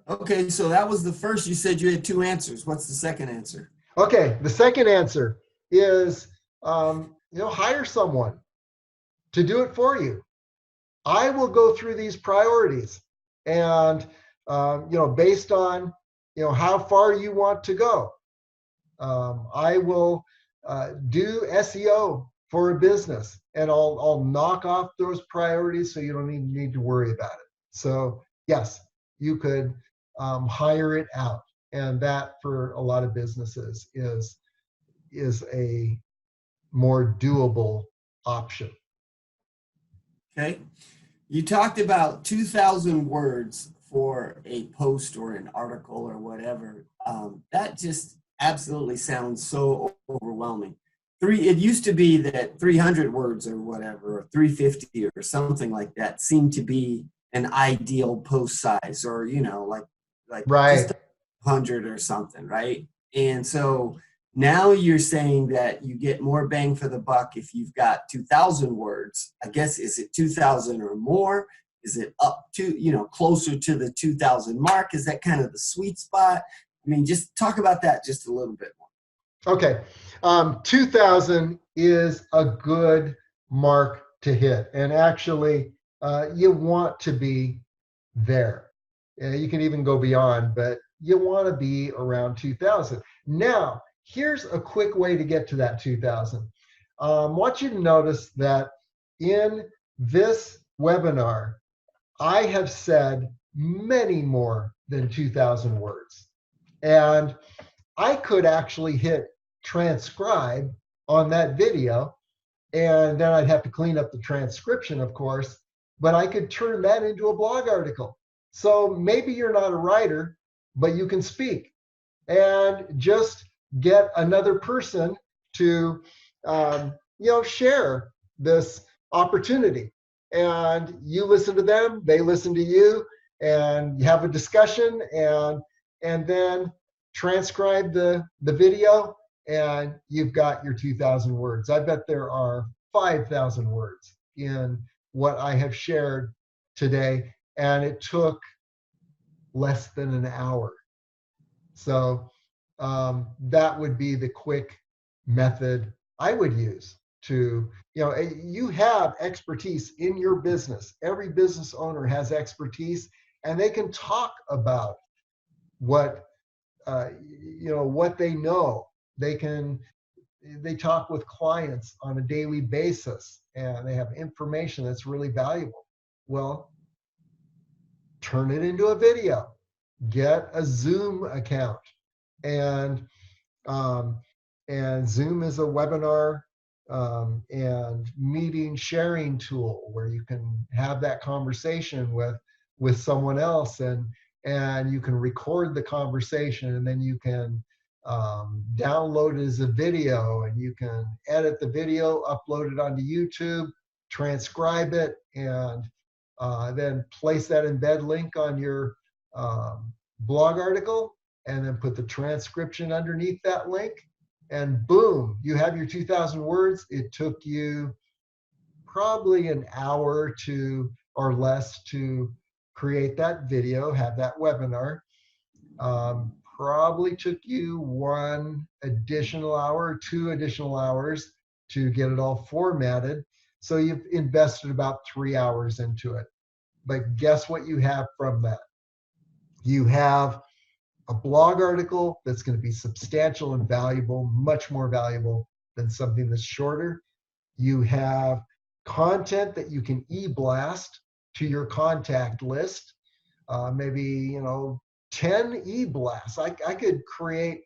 Okay, so that was the first. You said you had two answers. What's the second answer? Okay, the second answer is, hire someone to do it for you. I will go through these priorities, and based on how far you want to go, I will do SEO for a business, and I'll knock off those priorities so you don't even need to worry about it. So yes, you could hire it out, and that for a lot of businesses is a more doable option. Okay. You talked about 2,000 words for a post or an article or whatever. That just absolutely sounds so overwhelming. It used to be that 300 words or whatever, or 350 or something like that seemed to be an ideal post size, or, like Right. just 100 or something, right? And so now you're saying that you get more bang for the buck if you've got 2,000 words. I guess, is it 2,000 or more? Is it up to, closer to the 2,000 mark? Is that kind of the sweet spot? I mean, just talk about that just a little bit more. Okay. 2,000 is a good mark to hit. And actually, you want to be there. You can even go beyond, but you want to be around 2,000. Now, here's a quick way to get to that 2,000. I want you to notice that in this webinar, I have said many more than 2,000 words. And I could actually hit transcribe on that video, and then I'd have to clean up the transcription, of course, but I could turn that into a blog article. So maybe you're not a writer, but you can speak, and just get another person to share this opportunity, and you listen to them, they listen to you, and you have a discussion, and then transcribe the video, and you've got your 2,000 words. I bet there are 5,000 words in what I have shared today, and it took less than an hour. So that would be the quick method I would use to, you have expertise in your business. Every business owner has expertise, and they can talk about what they know. They talk with clients on a daily basis, and they have information that's really valuable. Well, turn it into a video. Get a Zoom account, and Zoom is a webinar and meeting sharing tool where you can have that conversation with someone else, and you can record the conversation, and then you can download it as a video, and you can edit the video, upload it onto YouTube, transcribe it, and then place that embed link on your blog article, and then put the transcription underneath that link, and boom, you have your 2,000 words. It took you probably an hour to or less to create that video, have that webinar. Probably took you 1 additional hour, 2 additional hours to get it all formatted. So you've invested about 3 hours into it. But guess what you have from that? You have a blog article that's going to be substantial and valuable, much more valuable than something that's shorter. You have content that you can e-blast to your contact list. Maybe 10 e-blasts. I could create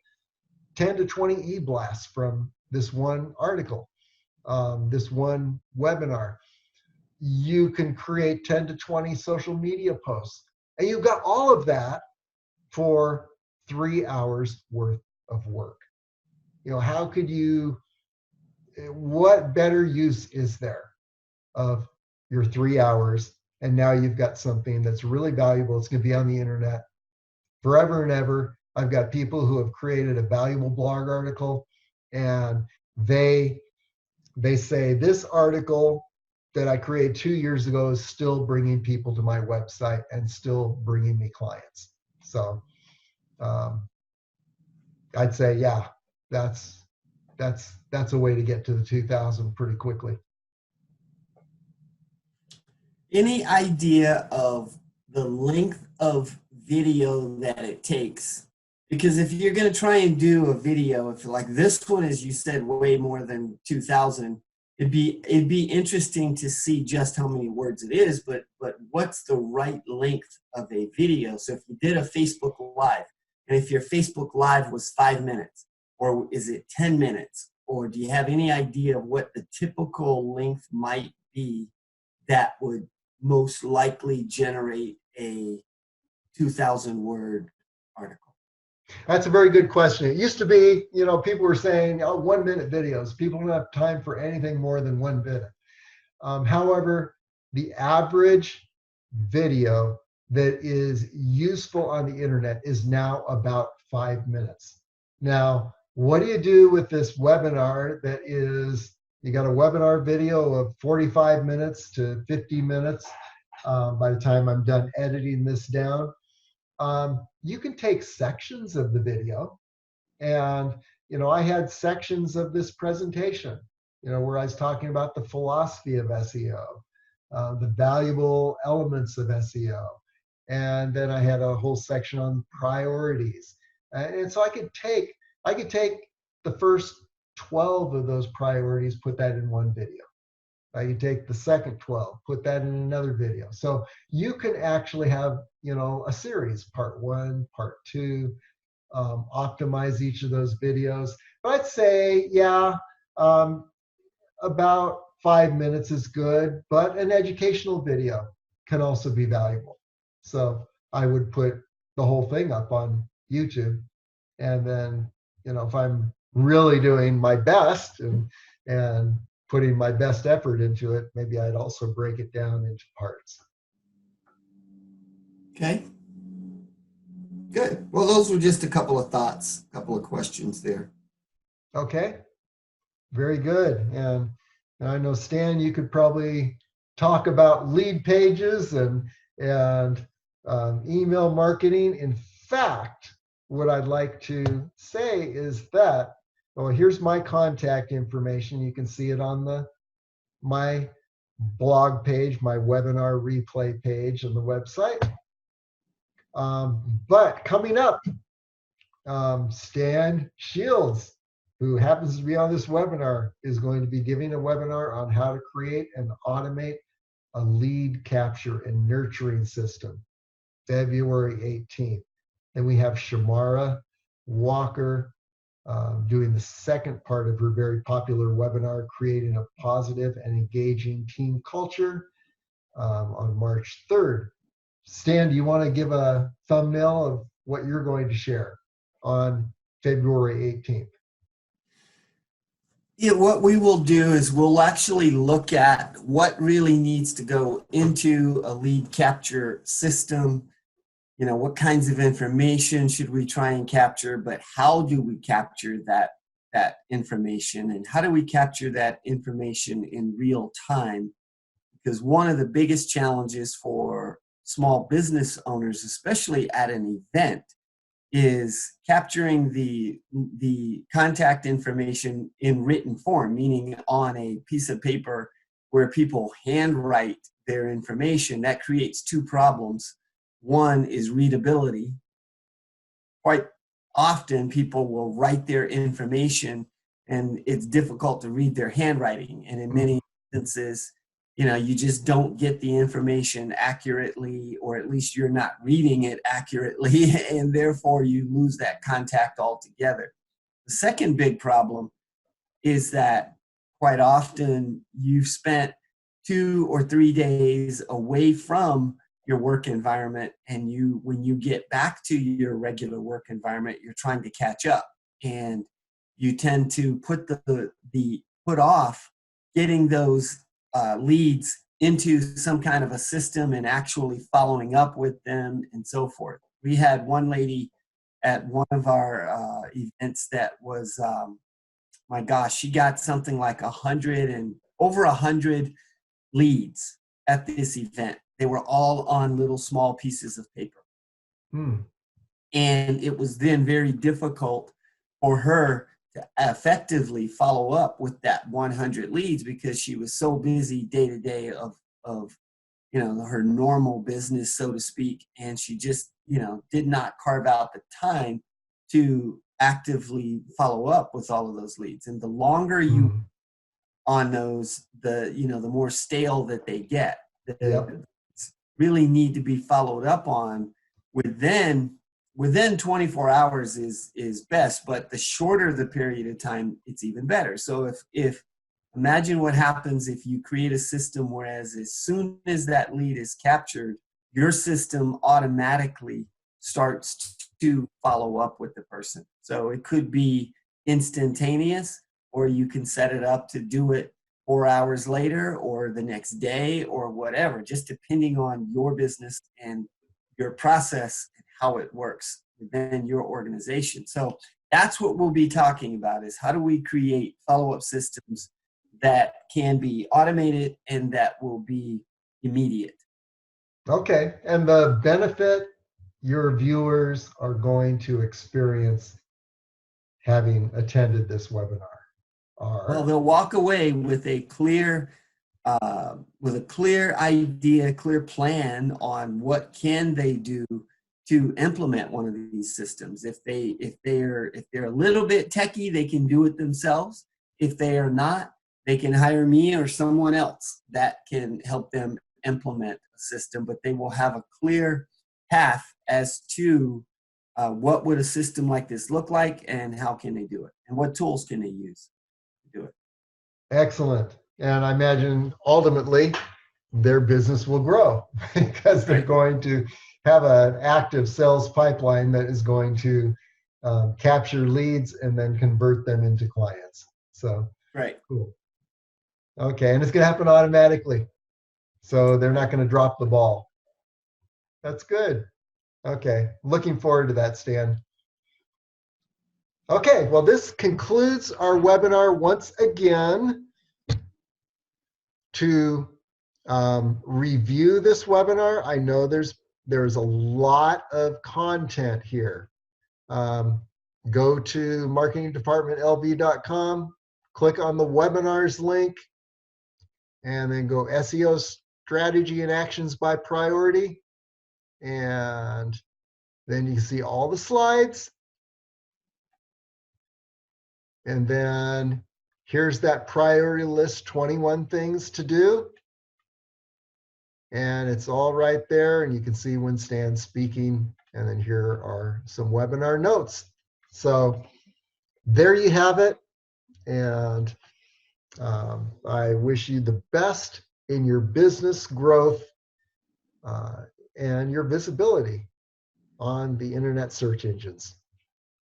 10 to 20 e-blasts from this one article, this one webinar. You can create 10 to 20 social media posts. And you've got all of that for 3 hours worth of work. How could you, what better use is there of your 3 hours? And now you've got something that's really valuable. It's going to be on the internet forever and ever. I've got people who have created a valuable blog article, and they say this article that I created 2 years ago is still bringing people to my website and still bringing me clients. So I'd say, yeah, that's a way to get to the 2,000 pretty quickly. Any idea of the length of video that it takes? Because if you're going to try and do a video, if like this one, as you said, way more than 2,000, it'd be interesting to see just how many words it is, but what's the right length of a video? So if you did a Facebook Live, and if your Facebook Live was 5 minutes, or is it 10 minutes, or do you have any idea of what the typical length might be that would most likely generate a 2,000 word article? That's a very good question. It used to be, people were saying, 1 minute videos. People don't have time for anything more than 1 minute. However, the average video that is useful on the internet is now about 5 minutes. Now, what do you do with this webinar that is, you got a webinar video of 45 minutes to 50 minutes by the time I'm done editing this down? You can take sections of the video, and I had sections of this presentation, where I was talking about the philosophy of SEO, the valuable elements of SEO, and then I had a whole section on priorities, and so I could take the first 12 of those priorities, put that in one video. I could take the second 12, put that in another video. So you can actually have, a series, part 1, part 2, optimize each of those videos. But I'd say, yeah, about 5 minutes is good, but an educational video can also be valuable. So I would put the whole thing up on YouTube. And then, if I'm really doing my best and putting my best effort into it, maybe I'd also break it down into parts. Okay. Good. Well, those were just a couple of thoughts, a couple of questions there. Okay. Very good. And I know, Stan, you could probably talk about lead pages and email marketing. In fact, what I'd like to say is that, here's my contact information. You can see it on my blog page, my webinar replay page on the website. But coming up, Stan Shields, who happens to be on this webinar, is going to be giving a webinar on how to create and automate a lead capture and nurturing system, February 18th. Then we have Shamara Walker doing the second part of her very popular webinar, Creating a Positive and Engaging Team Culture, on March 3rd. Stan, do you want to give a thumbnail of what you're going to share on February 18th? Yeah, what we will do is we'll actually look at what really needs to go into a lead capture system. You know, what kinds of information should we try and capture, but how do we capture that information, and how do we capture that information in real time? Because one of the biggest challenges for small business owners, especially at an event, is capturing the contact information in written form, meaning on a piece of paper where people handwrite their information. That creates two problems. One is readability. Quite often people will write their information and it's difficult to read their handwriting. And in many instances, you know, you just don't get the information accurately, or at least you're not reading it accurately, and therefore you lose that contact altogether. The second big problem is that quite often you've spent 2 or 3 days away from your work environment, and when you get back to your regular work environment, you're trying to catch up, and you tend to put off getting those leads into some kind of a system and actually following up with them and so forth. We had one lady at one of our events that was, my gosh, she got something like 100 and over 100 leads at this event. They were all on little small pieces of paper. And it was then very difficult for her to effectively follow up with that 100 leads because she was so busy day to day of you know, her normal business, so to speak, and she just, you know, did not carve out the time to actively follow up with all of those leads. And the longer you on those, the, you know, the more stale that they get. Yep. Really need to be followed up on within 24 hours is best, but the shorter the period of time, it's even better. So if imagine what happens if you create a system whereas as soon as that lead is captured, your system automatically starts to follow up with the person. So it could be instantaneous, or you can set it up to do it 4 hours later or the next day or whatever, just depending on your business and your process and how it works within your organization. So that's what we'll be talking about, is how do we create follow-up systems that can be automated and that will be immediate. Okay. And the benefit your viewers are going to experience having attended this webinar are? Well, they'll walk away with a clear idea, clear plan on what can they do to implement one of these systems. If they're a little bit techie, they can do it themselves. If they are not, they can hire me or someone else that can help them implement a system, but they will have a clear path as to what would a system like this look like and how can they do it and what tools can they use to do it. Excellent. And I imagine ultimately their business will grow because they're going to have an active sales pipeline that is going to capture leads and then convert them into clients. So, cool. Okay, and it's going to happen automatically. So they're not going to drop the ball. That's good. Okay, looking forward to that, Stan. Okay, well, this concludes our webinar once again. To review this webinar, I know there's a lot of content here. Go to marketingdepartmentlv.com, click on the webinars link, and then go SEO strategy and actions by priority. And then you can see all the slides. And then here's that priority list, 21 things to do. And it's all right there. And you can see when Stan's speaking. And then here are some webinar notes. So there you have it. And I wish you the best in your business growth and your visibility on the internet search engines.